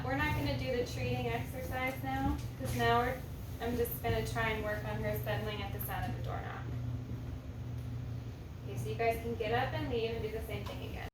we're not gonna do the treating exercise now, because now I'm just gonna try and work on her settling at the sound of the doorknob. Okay, so you guys can get up and leave and do the same thing again.